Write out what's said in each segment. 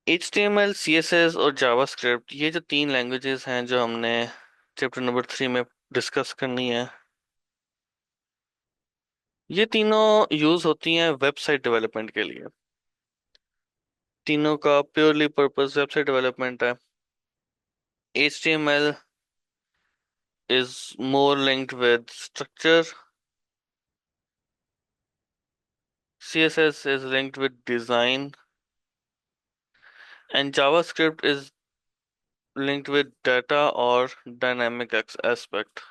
HTML, CSS और JavaScript, ये जो तीन लैंग्वेजेस हैं जो हमने चैप्टर नंबर 3 में डिस्कस करनी है, ये तीनों यूज होती हैं वेबसाइट डेवलपमेंट के लिए। तीनों का प्योरली पर्पस वेबसाइट डेवलपमेंट है। HTML is more linked with structure, CSS is linked with design, and JavaScript is linked with data or dynamic aspect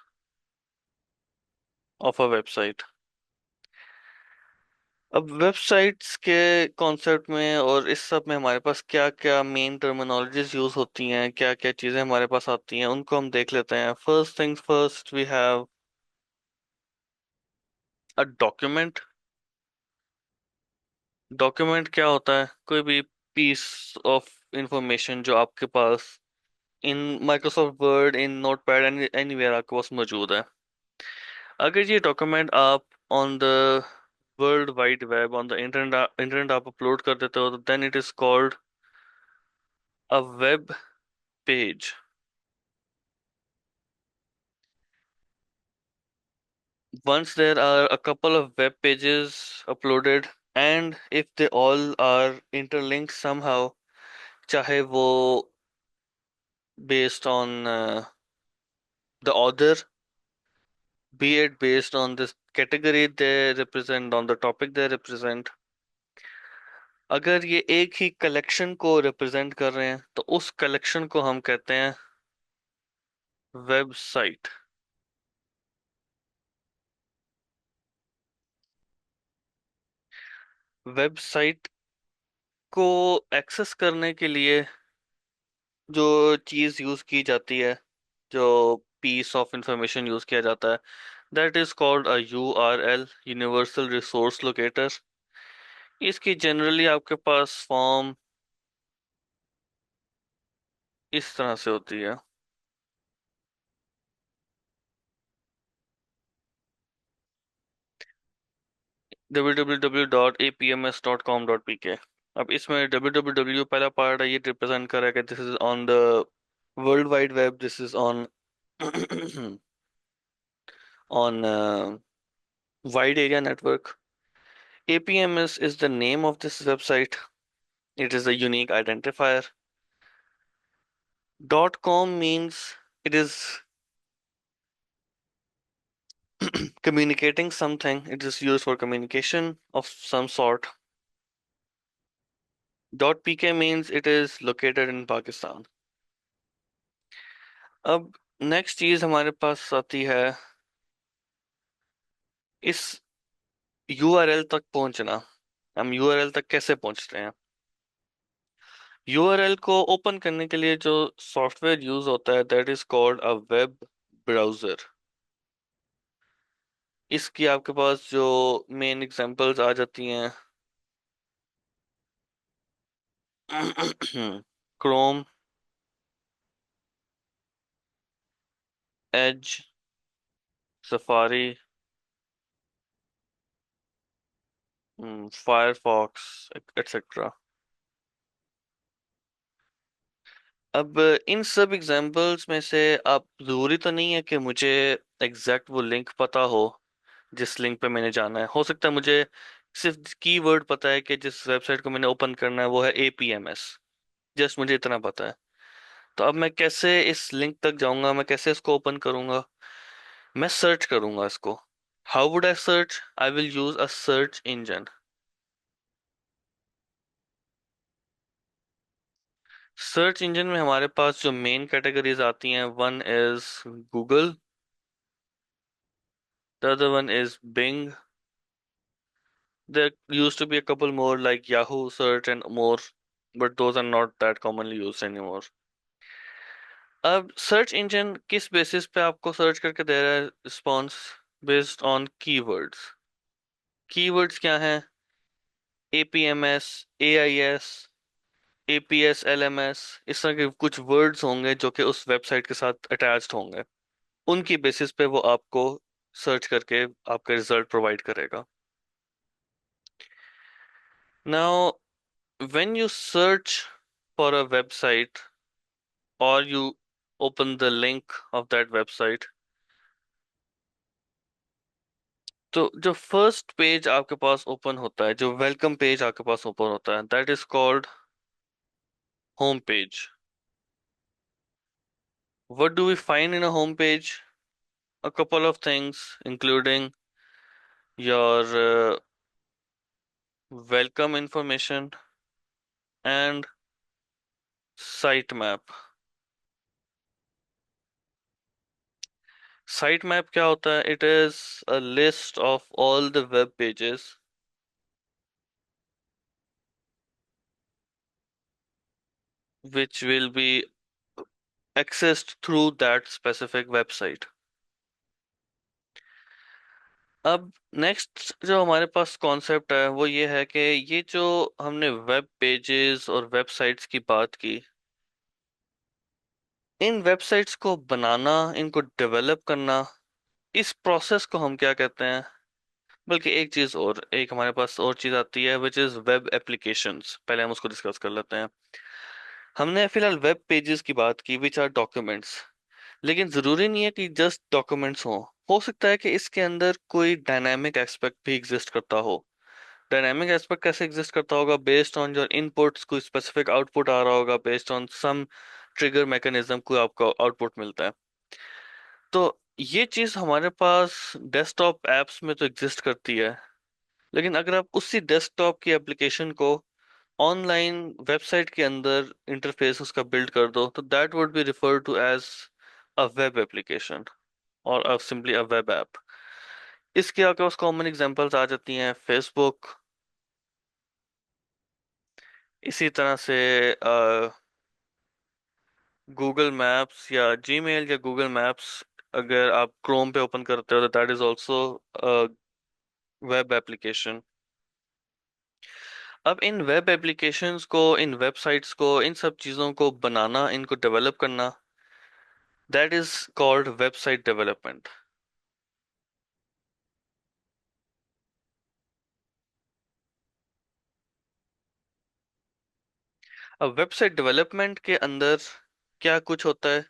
of a website। अब वेबसाइट्स के concept में और इस सब में हमारे पास क्या क्या मेन टर्मिनोलॉजीज यूज होती हैं, क्या क्या चीजें हमारे पास आती हैं, उनको हम देख लेते हैं। First things first, we have a document. Document क्या होता है? कोई भी पीस ऑफ इंफॉर्मेशन जो आपके पास in Microsoft Word, in Notepad, anywhere आपके पास मौजूद है। अगर ये डॉक्यूमेंट आप on the World Wide Web, on the internet आप अपलोड कर देते हो, तो then it is called a web page. Once there are a couple of web pages uploaded, and if they all are interlinked somehow, चाहे वो based on the author, be it based on this category they represent, on the topic they represent, अगर ये एक ही collection को represent कर रहे हैं तो उस कलेक्शन को हम कहते हैं वेबसाइट। वेबसाइट को एक्सेस करने के लिए जो चीज यूज की जाती है, जो पीस ऑफ इंफॉर्मेशन यूज किया जाता है, that is called a URL, universal resource locator. इसकी जनरली आपके पास फॉर्म इस तरह से होती है। www.apms.com.pk। अब इसमें www पहला पार्ट है, ये रिप्रेजेंट कर रहा है कि this is on the World Wide web, this is on on wide area network। APMS is the name of this website. It is a unique identifier. .com means it is communicating something. It is used for communication of some sort. .pk means it is located in Pakistan। अब next चीज हमारे पास आती है इस URL तक पहुंचना। हम URL तक कैसे पहुंचते हैं? यूआरएल को ओपन करने के लिए जो सॉफ्टवेयर यूज होता है, that is called a web browser. इसकी आपके पास जो मेन एग्जांपल्स आ जाती हैं, Chrome, Edge, Safari, Firefox, etcetera. अब इन सब एग्जांपल्स में से आप, जरूरी तो नहीं है कि मुझे एग्जैक्ट वो लिंक पता हो जिस लिंक पे मैंने जाना है। हो सकता है मुझे सिर्फ कीवर्ड पता है कि जिस वेबसाइट को मैंने ओपन करना है वो है APMS, जस्ट मुझे इतना पता है। तो अब मैं कैसे इस लिंक तक जाऊंगा, मैं कैसे इसको ओपन करूंगा? मैं सर्च करूंगा इसको। How would I search? I will use a search engine. Search engine में हमारे पास जो मेन कैटेगरीज आती हैं, one is Google, the other one is being, there used to be a couple more like Yahoo search and more, but those are not that commonly used anymore। अब search engine किस basis पे आपको search करके दे रहा है response? Based on keywords. Keywords क्या हैं? APMS, AIS, APS, LMS, इस तरह के कुछ वर्ड्स होंगे जो कि उस वेबसाइट के साथ अटैच्ड होंगे। उनकी बेसिस पे वो आपको सर्च करके आपका रिजल्ट प्रोवाइड करेगा। Now when you search for a website or you open the link of that website, तो जो फर्स्ट पेज आपके पास ओपन होता है, जो वेलकम पेज आपके पास ओपन होता है, that is called home page. What do we find in a home page? A couple of things, including your welcome information and sitemap. Sitemap क्या होता है? It is a list of all the web pages which will be accessed through that specific website. अब next जो हमारे पास concept है वो ये है कि ये जो हमने वेब पेजेस और वेबसाइट्स की बात की, इन वेबसाइट्स को बनाना, इनको डेवलप करना, इस प्रोसेस को हम क्या कहते हैं? बल्कि एक चीज और, एक हमारे पास और चीज आती है विच इज वेब एप्लीकेशंस. पहले हम उसको डिस्कस कर लेते हैं. हमने फिलहाल वेब पेजेस की बात की विच आर डॉक्यूमेंट्स, लेकिन जरूरी नहीं है कि जस्ट डॉक्यूमेंट्स हो सकता है कि इसके अंदर कोई डायनामिक एस्पेक्ट भी एग्जिस्ट करता हो. डायनामिक एस्पेक्ट कैसे एग्जिस्ट करता होगा? बेस्ड ऑन योर इनपुट्स कोई स्पेसिफिक आउटपुट आ रहा होगा, based on some trigger mechanism कोई आपको आउटपुट मिलता है. तो ये चीज हमारे पास डेस्कटॉप एप्स में तो एग्जिस्ट करती है, लेकिन अगर आप उसी डेस्कटॉप की एप्लीकेशन को ऑनलाइन वेबसाइट के अंदर इंटरफेस उसका बिल्ड कर दो, तो that would be referred to as a web application और सिंपली अ वेब ऐप. इसके आपके पास कॉमन एग्जांपल्स आ जाती हैं, फेसबुक. इसी तरह से गूगल मैप्स या जीमेल या गूगल मैप्स अगर आप क्रोम पे ओपन करते हो तो that is also web application. अब इन वेब एप्लीकेशंस को, इन वेबसाइट्स को, इन सब चीज़ों को बनाना, इनको डेवलप करना, that is called website development. अब वेबसाइट डेवलपमेंट के अंदर क्या कुछ होता है?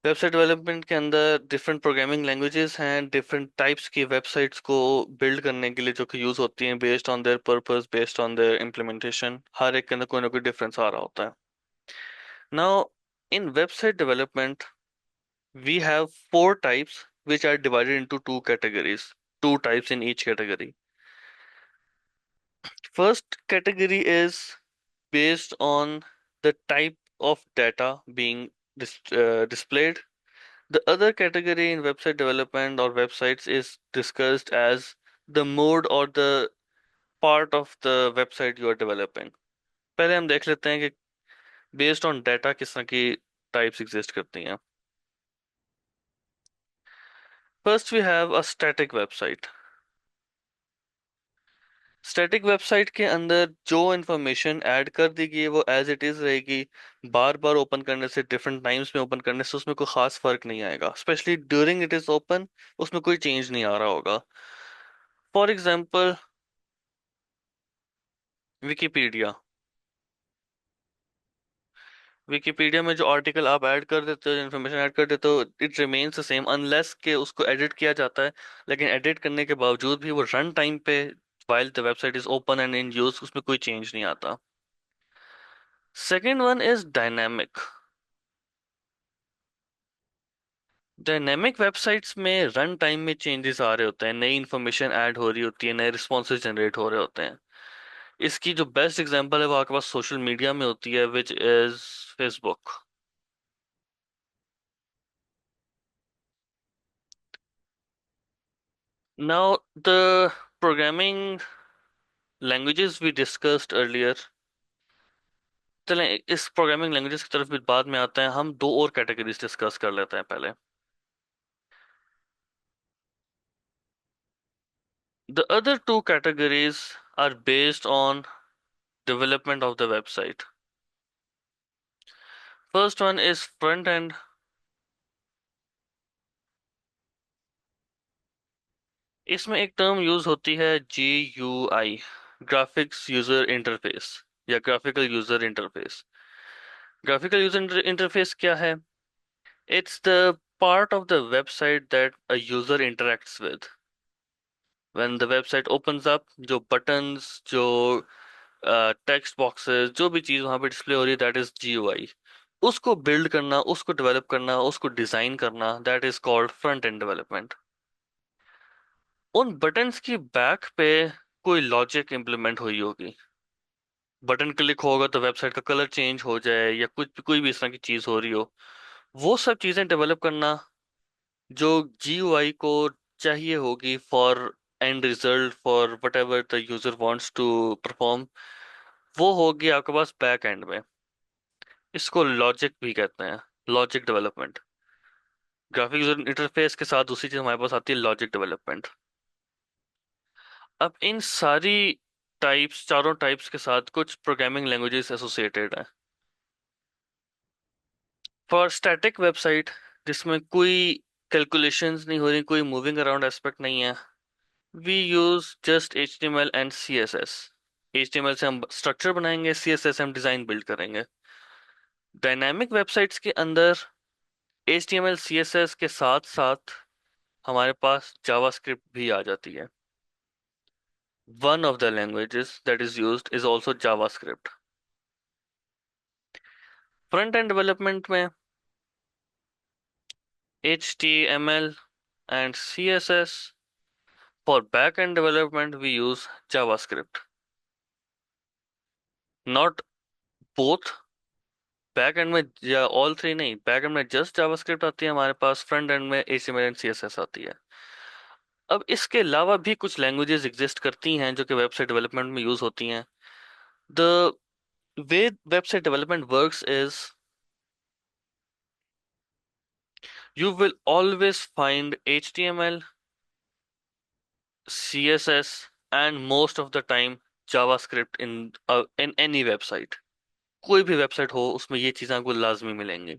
वेबसाइट डेवलपमेंट के अंदर डिफरेंट प्रोग्रामिंग लैंग्वेजेस हैं, डिफरेंट टाइप्स की वेबसाइट्स को बिल्ड करने के लिए जो कि यूज़ होती हैं, based on their purpose, based on their implementation. हर एक के अंदर कोई ना कोई डिफरेंस आ रहा होता है. Now in website development we have four types which are divided into two categories, two types in each category. First category is based on the type of data being displayed. The other category in website development or websites is discussed as the mode or the part of the website you are developing. पहले हम देख लेते हैं कि based on data किस तरह की types exist करती हैं. First we have a static website. Static website के अंदर जो इंफॉर्मेशन ऐड कर दी गई है वो एज इट इज रहेगी. बार बार ओपन करने से, डिफरेंट टाइम्स में ओपन करने से उसमें कोई खास फर्क नहीं आएगा, specially during it is open उसमें कोई चेंज नहीं आ रहा होगा. For example Wikipedia. विकिपीडिया में जो आर्टिकल आप ऐड कर देते हो, जो इन्फॉर्मेशन ऐड कर देते हो, it remains the same unless के उसको एडिट किया जाता है. लेकिन एडिट करने के बावजूद भी वो रन टाइम पे while the website is open and in use उसमें कोई चेंज नहीं आता. Second one is dynamic. Dynamic websites में रन टाइम में चेंजेस आ रहे होते हैं, नई इंफॉर्मेशन ऐड हो रही होती है, नए रिस्पॉन्सेज जनरेट हो रहे होते हैं. इसकी जो बेस्ट एग्जांपल है वो आपके पास सोशल मीडिया में होती है which is Facebook. Now the programming languages we discussed earlier. चलें इस प्रोग्रामिंग लैंग्वेजेस की तरफ भी बाद में आते हैं, हम दो और कैटेगरीज डिस्कस कर लेते हैं पहले. The other two categories are based on development of the website. First one is front end. इसमें एक टर्म यूज होती है GUI, ग्राफिक्स यूजर इंटरफेस. या graphical user interface. Graphical user interface क्या है? It's the part of the website that a user interacts with. When the website opens up, जो buttons, जो text boxes, जो भी चीज वहां पे डिस्प्ले हो रही है, दैट इज जीयूआई। उसको बिल्ड करना, उसको डेवलप करना, उसको डिजाइन करना, that is called front end development. उन बटन्स की बैक पे कोई लॉजिक इंप्लीमेंट हुई होगी। बटन क्लिक होगा तो वेबसाइट का कलर चेंज हो जाए या कुछ कोई भी इस तरह की चीज हो रही हो, वो सब चीजें डेवलप करना जो जीयूआई को चाहिए होगी for end result, for whatever the user wants to perform, वो होगी आपके पास बैक एंड में। इसको लॉजिक भी कहते हैं, logic development. Graphic user interface के साथ दूसरी चीज हमारे पास आती है लॉजिक डेवलपमेंट। अब इन सारी टाइप्स, चारों टाइप्स के साथ कुछ प्रोग्रामिंग लैंग्वेजेस एसोसिएटेड हैं। फॉर स्टैटिक वेबसाइट, जिसमें कोई कैलकुलेशंस नहीं हो रही, कोई मूविंग अराउंड एस्पेक्ट नहीं है, we use just HTML and CSS। HTML से हम स्ट्रक्चर बनाएंगे, CSS से हम डिजाइन बिल्ड करेंगे। डायनामिक वेबसाइट्स के अंदर HTML CSS के साथ साथ हमारे पास जावास्क्रिप्ट भी आ जाती है। One of the languages that is used is also JavaScript. Front end development में HTML and CSS. For back end development, we use JavaScript. Not both. Back and में या ऑल थ्री नहीं, बैक एंड में just JavaScript आती है हमारे पास, front end में HTML and CSS आती है। अब इसके अलावा भी कुछ लैंग्वेजेस एग्जिस्ट करती हैं जो कि वेबसाइट डेवलपमेंट में यूज होती हैं। The way website development works is, you will always find HTML, CSS, and most of the time JavaScript in any website। कोई भी वेबसाइट हो उसमें ये चीज़ें आपको लाजमी मिलेंगी।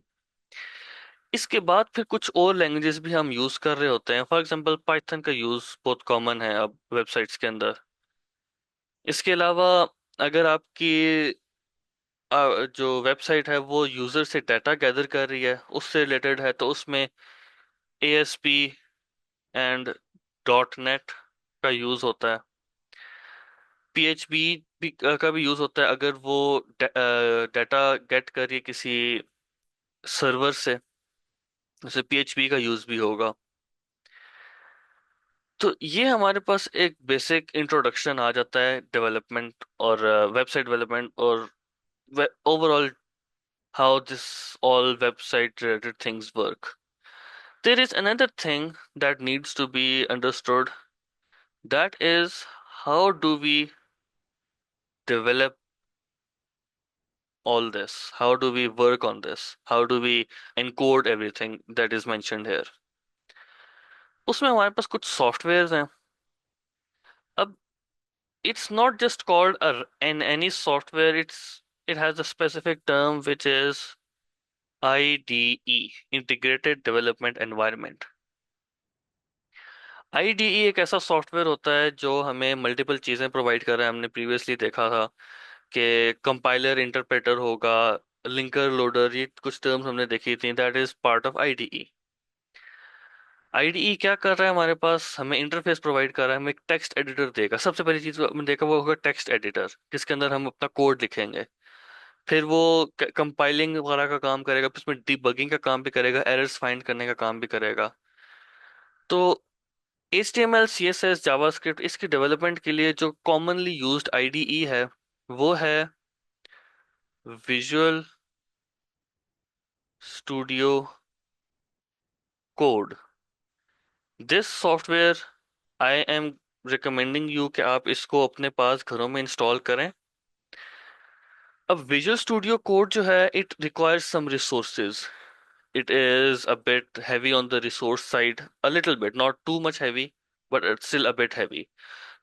इसके बाद फिर कुछ और लैंग्वेजेस भी हम यूज कर रहे होते हैं। फॉर एग्जांपल पाइथन का यूज बहुत कॉमन है अब वेबसाइट्स के अंदर। इसके अलावा अगर आपकी जो वेबसाइट है वो यूजर से डाटा गैदर कर रही है, उससे रिलेटेड है, तो उसमें ASP एंड .NET का यूज होता है। PHP भी का भी यूज होता है अगर वो डाटा गेट करिए किसी सर्वर से, जैसे PHP का यूज भी होगा। तो ये हमारे पास एक बेसिक इंट्रोडक्शन आ जाता है डेवलपमेंट और वेबसाइट डेवलपमेंट और overall how this all website related things work. There is another thing that needs to be understood, that is how do we develop all this? How do we work on this? How do we encode everything that is mentioned here? उसमें हमारे पास कुछ softwares हैं। अब it's not just called an any software, it has a specific term which is IDE, Integrated Development Environment। IDE एक ऐसा software होता है जो हमें मल्टीपल चीजें प्रोवाइड कर रहा है। हमने प्रीवियसली देखा था कि कंपाइलर, इंटरप्रेटर होगा, लिंकर, लोडर, ये कुछ टर्म्स हमने देखी थी, that is part of IDE। IDE क्या कर रहा है हमारे पास? हमें इंटरफेस प्रोवाइड कर रहा है, हमें एक टेक्स्ट एडिटर देगा। सबसे पहली चीज हमने देखा वो होगा टेक्स्ट एडिटर, जिसके अंदर हम अपना कोड लिखेंगे। फिर वो कंपाइलिंग वगैरह का काम करेगा, फिर उसमें डिबगिंग का काम भी करेगा, एरर्स फाइंड करने का काम भी करेगा। तो HTML, CSS, जावास्क्रिप्ट, इसकी डेवलपमेंट के लिए जो कॉमनली यूज्ड IDE है वो है visual studio code. This software I am recommending you कि आप इसको अपने पास घरों में इंस्टॉल करें। अब विजुअल स्टूडियो कोड जो है, it requires some resources. It is a bit heavy on the resource side, a little bit, not too much heavy, but it's still a bit heavy.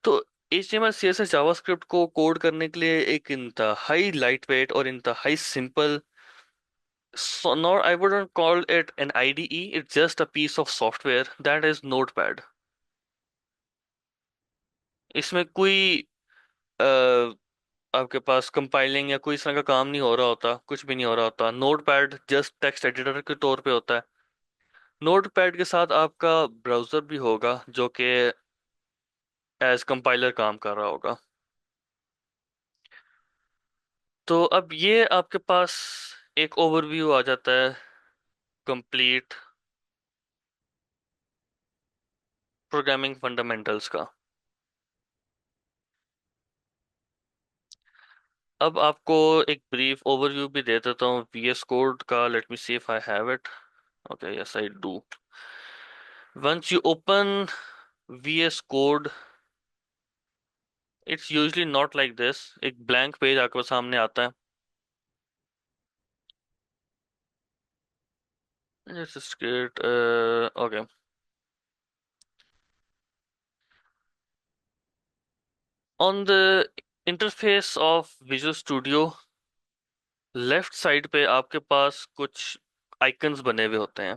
तो HTML, CSS, JavaScript को code करने के लिए एक इंतहाई light weight और इंतहाई simple, so not, I wouldn't call it an IDE, it's just a piece of software, that is Notepad। इसमें कोई आपके पास कंपाइलिंग या कोई इस तरह का काम नहीं हो रहा होता, कुछ भी नहीं हो रहा होता, note pad just text editor के तौर पे होता है। नोट पैड के साथ आपका ब्राउजर भी होगा जो कि एज कंपाइलर काम कर रहा होगा। तो अब ये आपके पास एक ओवरव्यू आ जाता है कंप्लीट प्रोग्रामिंग फंडामेंटल्स का। अब आपको एक ब्रीफ ओवरव्यू भी दे देता हूँ VS कोड का। Let me see if I have it. Okay, yes I do. Once you open VS code, it's usually not like this. एक ब्लैंक पेज आपके सामने आता है। Let's get okay. On the interface of Visual Studio, left side पे आपके पास कुछ icons बने हुए होते हैं।